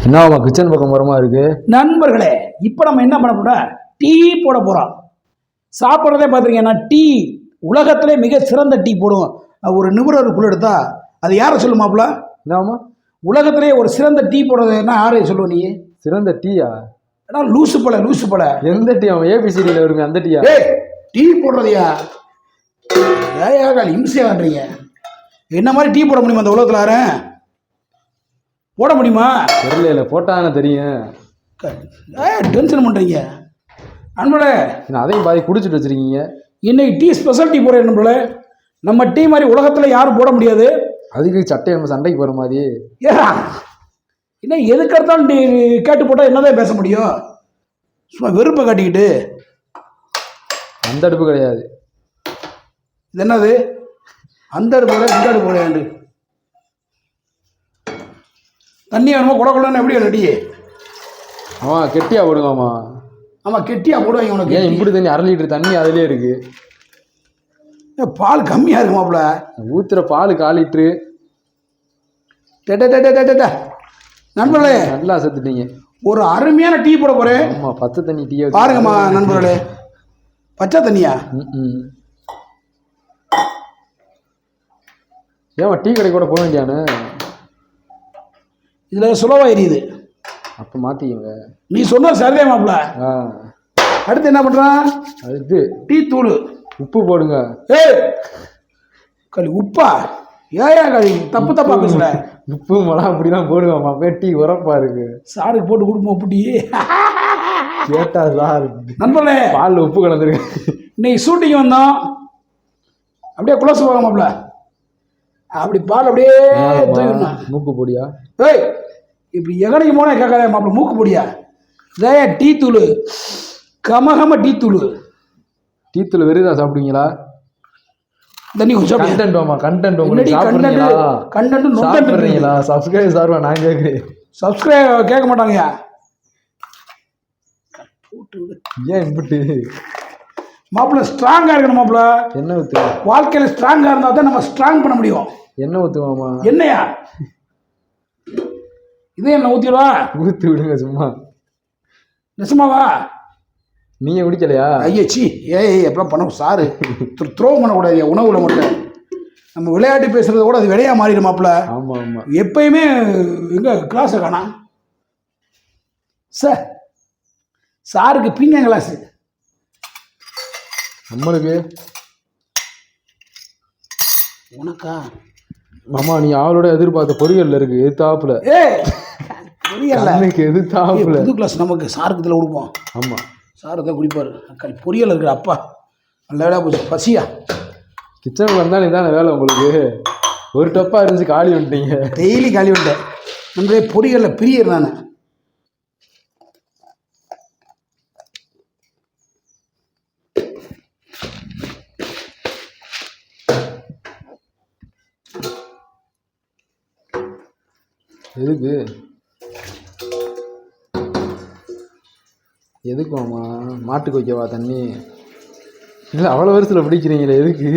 என்ன கிச்சன் பக்கம் மரமா இருக்கு. நண்பர்களே, இப்போ நம்ம என்ன பண்ண போறோம்? டீ போட போறோம். சாப்பிட்றதே பார்த்துருக்கீங்கன்னா டீ உலகத்திலே மிக சிறந்த டீ போடும் ஒரு நிபுணருக்குள்ள எடுத்தா அது யாரை சொல்லுமாப்புல? என்னமா உலகத்திலே ஒரு சிறந்த டீ போடுறதுன்னா யாரையும் சொல்லுவ நீ? சிறந்த டீயா? லூசு போல எந்த டீ? அவன் ஏபிசிடியில் வருமே அந்த டீயா? டீ போடுறதையா? இம்சையா பண்றீங்க. என்ன மாதிரி டீ போட முடியுமா அந்த உலகத்தில்? யாரும் போட முடியுமா? தெரியல, போட்டான்னு தெரியும். டென்ஷன் பண்றீங்க நண்பர்களே. அதையும் பாதி குடிச்சிட்டு வச்சிருக்கீங்க. இன்னைக்கு டீ ஸ்பெஷல் டீ போடுற நண்பர்களே. நம்ம டீ மாதிரி உலகத்தில் யாரும் போட முடியாது. அதுக்கு சட்டை நம்ம சண்டைக்கு போகிற மாதிரி இன்னும் எதுக்கு எடுத்தாலும் டீ கேட்டு போட்டால் என்னதான் பேச முடியும்? சும்மா வெறுப்பை காட்டிக்கிட்டு. அந்த அடுப்பு கிடையாது. இது என்னது? அந்த அடுப்பு போட இந்த அடுப்பு போடையாண்டு தண்ணி வேணுமா? கொடன்னு எப்படி ரெடி? ஆமாம், கெட்டியா போடுவாமா? ஆமாம், கெட்டியா போடுவாங்க. உனக்கு ஏன் இப்படி தண்ணி? 1/2 லிட்டர் தண்ணி அதிலே இருக்கு. பால் கம்மியாக இருக்குமாப்ல. ஊத்துற பால் 1/4 லிட்டரு. நண்பர்களே, நல்லா செத்துட்டீங்க. ஒரு அருமையான டீ போட போறேன். ஆமா, பச்சை தண்ணி டீ பாருங்கம்மா நண்பர்களே. பச்சை தண்ணியா? ஏன் டீ கடை கூட போக வேண்டியானு? இதுல சுலவா எரியுது. அப்ப மாத்திக்கங்க. நீ சொன்ன சரிதே மாப்ள. அடுத்து என்ன பண்றான்? அடுத்து டீ தூள், உப்பு போடுங்க. களி உப்பா? ஏயா களி தப்பு தப்பா பேசுற? உப்பு மிளகா அப்படிலாம் போடுவாமா? டீ உரப்பா இருக்கு. சாருக்கு போட்டு கொடுப்போம் உப்பு டீ. கேட்டா சார் நண்பர்களே, பாலில் உப்பு கலந்துருக்கு. இன்னைக்கு ஷூட்டிங் வந்தோம். அப்படியே குளோஸ் போக மாப்ள. அப்படி பால் அப்படியே மூக்கு பொடியா? இப்படி எகனைக்கு போனா கேட்காத மாப்பிள. மூக்கு பொடியா? இதே டீ தூள், கமகம டீ தூள். டீ தூள் வெறுதா சாப்பிடுவீங்களா? தண்ணி கொஞ்சம் கண்டென்ட் வாமா, கண்டென்ட் உங்களுக்கு சாப்பிடுறீங்களா? கண்டென்ட் சாப்பிடுறீங்களா? சப்ஸ்கிரைப் சார்வா நான் கேட்குறேன். சப்ஸ்கிரைப் கேட்க மாட்டாங்கயா. ஏன் இப்படி மாப்பிள்ள ஸ்ட்ராங்கா இருக்கணும் மாப்பிள்ள. என்ன ஊத்து? வாழ்க்கையில ஸ்ட்ராங்கா இருந்தா தான் நம்ம ஸ்ட்ராங் பண்ண முடியும். என்ன ஊத்துவாமா? என்னையா இது? என்ன ஊத்திடுவா? ஊத்தி விடுங்க சும்மா. நிஜமாவா? நீங்க குடிக்கலையா? ஐயச்சி, எப்பலாம் பண்ண சாரு த்ரோ பண்ணக்கூடாது உணவுல மட்டும். நம்ம விளையாட்டு பேசுறத கூட அது விளையா மாறிடும் மாப்பிள்ள. ஆமா ஆமா. எப்பயுமே எங்க கிளாஸை காணா சார். சாருக்கு பீங்க கிளாஸ். நம்மளுக்கு உனக்கா? மாமா, நீ அவளோட எதிர்பார்த்த பொரியல்ல இருக்கு எதிர்த்தாப்புல. பொரியல் எதிர்த்தாப்புல புது கிளாஸ். நமக்கு சாருக்கு இதில் கொடுப்போம். ஆமா, சார் தான் குடிப்பாரு. பொரியல் இருக்கிற அப்பா நல்ல வேலை போச்சு. பசியா? கிச்சனுக்கு வந்தால் இதான வேலை உங்களுக்கு. ஒரு டப்பா இருந்துச்சு, காலி வந்துட்டீங்க. டெய்லி காலி வந்துட்டேன். நம்மளே பொரியலில் பிரியர் நான். எதுக்கு எதுக்குவாமா? மாட்டுக்கு வைக்கவா தண்ணி? இல்லை, அவ்வளோ வருஷத்தில் பிடிக்கிறீங்களே, எதுக்கு?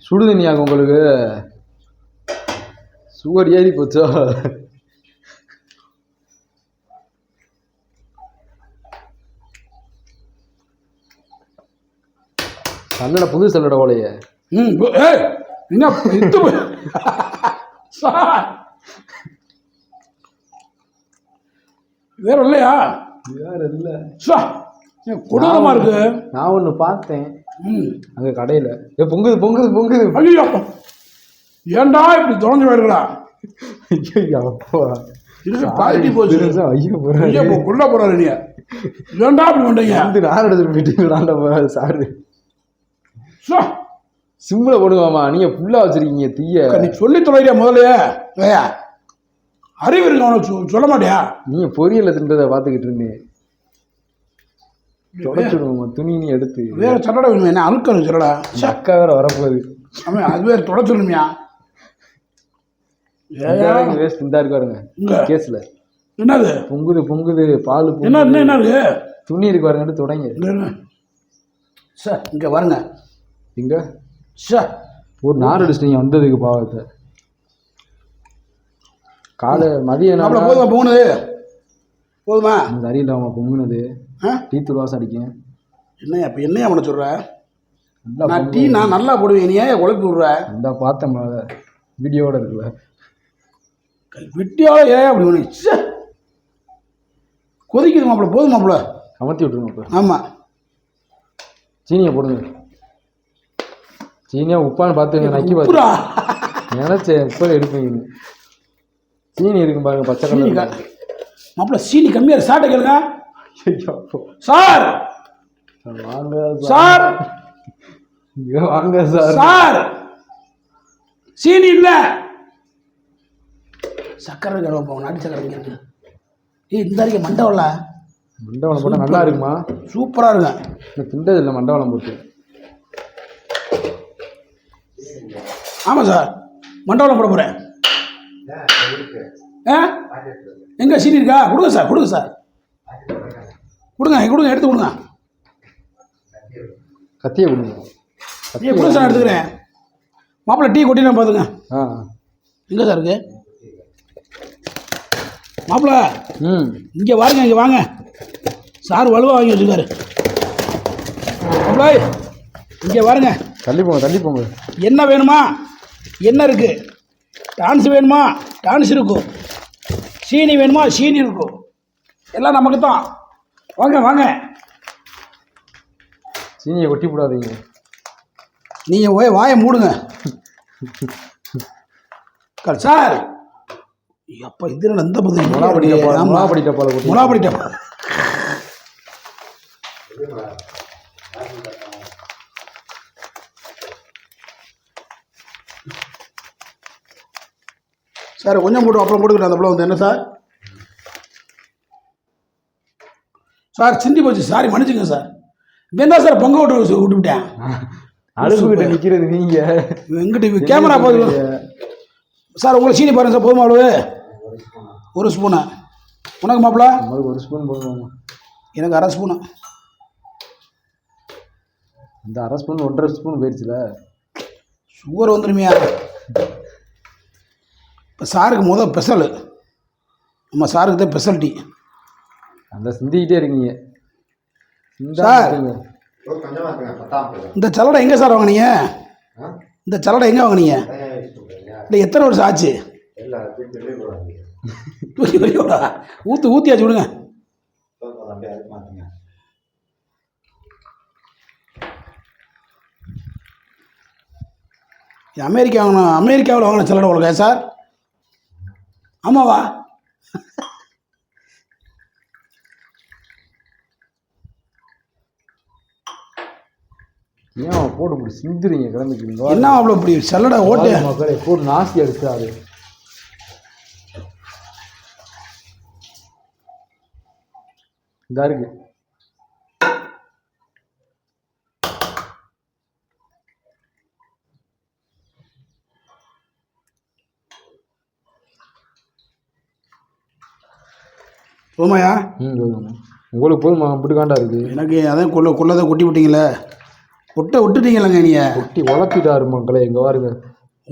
சுடு தண்ணியாகும் உங்களுக்கு? சுகர் ஏறி போச்சோ? சல்லடை, புது சல்லடை போலையே. என்ன வேற இல்லையா? வேற இல்லை. கொடூரமா இருக்கு. நான் ஒன்று பார்த்தேன் அங்கே கடையில். பொங்குது பொங்குது பொங்குது. ஐயோ, ஏன்டா இப்படி தொலைஞ்சு போயிருக்கா? ஐயோ அப்பா, பாதி போச்சு. ஐயோ கொள்ள போறாரு நீ. ஏன்டா இப்படி பண்றீங்க? நான் எடுத்துட்டு போயிட்டு விளாண்ட போறாரு சாரு. சிம்மில் போடுவாமா? நீங்க ஃபுல்லா வச்சிருக்கீங்க தீய. நீ சொல்லி தொலைறியா முதல்ல? அறிவு இருக்கு அவனுக்கு, சொல்ல மாட்டியா? நீங்க பொரியல தின்றதை பார்த்துக்கிட்டு இருந்தேன். தொடச்சிடுவோமா துணி நீ எடுத்து? வேற சட்டடை வேணுமே? என்ன அழுக்கணும் சொல்லடா. அக்கா வேற வரப்போகுது. ஆமாம், அது வேற தொடச்சிடணுமியா? வேஸ்ட் இந்த இருக்காருங்க கேஸ்ல. என்னது பொங்குது பொங்குது பால்? என்ன இருக்கு? துணி இருக்கு பாருங்க, தொடங்க. சார் இங்கே வருங்க. இங்கே சார் ஒரு நார் அடிச்சிட்டீங்க வந்ததுக்கு பாவத்தை. காலை மதியம் அவ்வளோ போதுமா போனது? போதுமா? சரியில்லாமா பொங்குனது? டீ வாசம் அடிக்கும். என்னையா இப்போ என்னையா பண்ண சொல்கிற? நான் டீ நான் நல்லா போடுவேன், நீ ஏன் உழைப்பி விட்ற? இந்த பார்த்தேன் வீடியோட இருக்குல்ல, விட்டியோட ஏன் அப்படி ஒன்று கொதிக்குது மாப்பிள்ள. போதும் மாப்பிள்ள, அமர்த்தி விட்டுருங்க இப்போ. ஆமாம், சீனியை போடுங்க. சீனியா உப்பான்னு பார்த்துங்க, நக்கி பார்த்து நினச்சேன் உப்பை எடுப்பீங்க. சீனி இருக்கும் பாருங்க, பச்சை கலர் மாப்பிள்ள. சீனி கம்மியாக சாட்டை கேளுங்க சார். வாங்க சார், வாங்க சார். சார் சீனி இல்லை, சக்கரை கிழமை நாட்டு சக்கரை இங்கே இருக்கு. இந்த அறிக்கை மண்டவள மண்டவளம் போட்டால் நல்லா இருக்குமா? சூப்பராக இருக்கும். இல்லை திண்டது இல்லை மண்டவளம் போட்டு. ஆமாம் சார், மண்டவளம் போட போகிறேன். எங்கே சீனி இருக்கா? கொடுங்க சார், கொடுங்க சார், கொடுங்க கொடுங்க, எடுத்து கொடுங்க. கத்தியை கொடுங்க. கத்தியை கொடுங்க சார், எடுத்துக்கிறேன். மாப்பிள்ளை டீ கொட்டினா பார்த்துங்க. எங்கே சார் இருக்கு மாப்பிள்ளை? இங்கே வாருங்க, இங்கே வாங்க. சார் வலுவாக வாங்கி வச்சுருக்காரு. மாப்பிள்ளை இங்கே வாருங்க. தள்ளி போங்க, தள்ளி போங்க. என்ன வேணுமா? என்ன இருக்குது? டான்ஸ் வேணுமா? டான்ஸ் இருக்கும். சீனி வேணுமா? சீனி இருக்கும். எல்லாம் நமக்கு தான். வாங்க வாங்க. சீனியை கொட்டி போடாதீங்க. நீங்கள் வாயை மூடுங்க சார். அப்போ இது எந்த பதில்? முலாப்படி டப்பால முலாப்படி டப்பா. சார் கொஞ்சம் போட்டு அப்புறம் போட்டுக்கிட்டேன். அந்த பிள்ளை வந்து என்ன சார்? சார் சிந்தி போச்சு, சாரி மன்னிச்சுங்க சார். என்ன சார் பொங்க விட்டு விட்டுவிட்டேன். அழுகுகிட்ட நிற்கிறது நீங்கள் எங்கிட்ட கேமரா போதும் சார். உங்களை சீனி பாருங்க சார். போதுமா அவ்வளவு? ஒரு ஸ்பூனு. உனக்கு மாப்பிள்ள? ஒரு ஸ்பூன் போதுமா? எனக்கு அரை ஸ்பூனு. இந்த அரை ஸ்பூன் 1.5 ஸ்பூன் போயிடுச்சுல. சுகர் வந்துடுமையா? இப்போ சாருக்கு ஸ்பெஷல். நம்ம சாருக்கு தான் ஸ்பெஷாலிட்டி. அந்த சிந்திக்கிட்டே இருக்கீங்க சார். இந்த சலடை எங்கே சார் வாங்கினீங்க? இந்த சலடை எங்கே வாங்கினீங்க? இல்லை எத்தனை வருஷம் ஆச்சு? ஊற்றியாச்சு விடுங்க. அமெரிக்காவில் வாங்கின சலடை உங்களுக்கு சார்? ஆமாவா? ஏன் போட்டு இப்படி சிந்துறீங்க கிளம்பிக்கிறீங்க? என்ன அவ்வளோ இப்படி சல்லடை ஓட்டு மக்களை போட்டு நாஸ்தி அடிச்சாரு. இதா இருக்கு. போமாயா? உங்களுக்கு போதுமா? விட்டுக்காண்டா இருக்கு. எனக்கு அதான் கொள்ளதை கொட்டி விட்டீங்களே. விட்டுட்டீங்களங்க. நீங்கள் கொட்டி உழப்பிட்டாரு மக்களை. எங்கே வாருங்க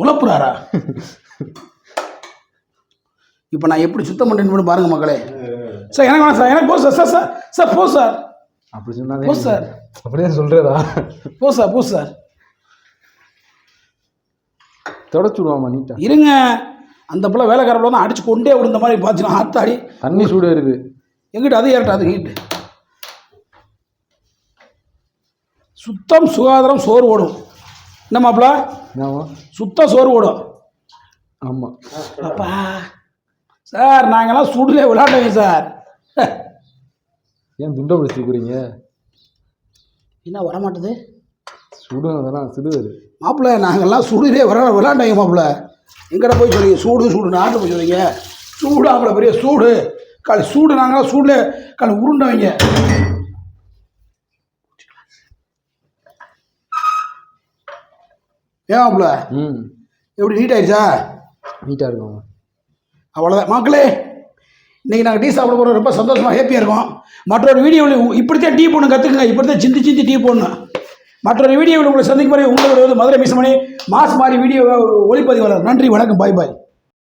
உழப்புறாரா? இப்போ நான் எப்படி சுத்தம் பண்ணுறேன்னு பாருங்க மக்களே. சார் எனக்கு வேணாம் சார், எனக்கு போ சார். சார் சார் சார் போ சார். அப்படி சொன்னாங்க. போ சார். அப்படியே சொல்கிறதா? போ சார், போ சார். தொடச்சு விடுவாமா நீட்டா? இருங்க. அந்த பிள்ளை வேலைக்காரப்பில் தான் அடிச்சு கொண்டே விடுந்த மாதிரி பார்த்துனா ஆத்தாடி. தண்ணி சூடு இருக்குது எங்கிட்ட அது ஏறட்டா? அது ஹீட்டு. சுத்தம் சுகாதாரம் சோறு ஓடும். என்ன மாப்பிள்ள? சுத்தம் சோறு ஓடும். ஆமாம். அப்பா சார் நாங்கள்லாம் சுடுலே விளையாடுவோங்க சார். ஏன் துண்டை பிடிச்சிருக்கிறீங்க? என்ன வரமாட்டுது? சுடுதான் சிடுவது மாப்பிள்ள. நாங்கள்லாம் சுடுலே விளையாடுவோங்க மாப்பிள்ள. எங்கட போய் சொல்லுங்க சூடு நாட்டில் போய் சொல்லுங்க சூடு. அவ்வளோ பெரிய சூடு காலி சூடு. நாங்களாம் சூடுல காலி உருண்டவங்க. ஏன் மாப்பிள்ள எப்படி நீட் ஆயிடுச்சா? நீட்டாக இருக்கும். அவ்வளோதான் மக்களே. இன்றைக்கி நாங்கள் டீ சாப்பிட போகிறோம், ரொம்ப சந்தோஷமாக ஹேப்பியாக இருக்கோம். மற்றொரு வீடியோவில் இப்படித்தான் டீ போடணும் கற்றுக்குங்க, இப்படித்தான் சிந்தி டீ போடணும். மற்றொரு வீடியோவில் உங்களை சந்திக்கும் வரை உங்களோட மதுரை மிஸ்மணி மாஸ் மாதிரி வீடியோ ஒளிப்பதிவாளர். நன்றி, வணக்கம், பாய் பாய்.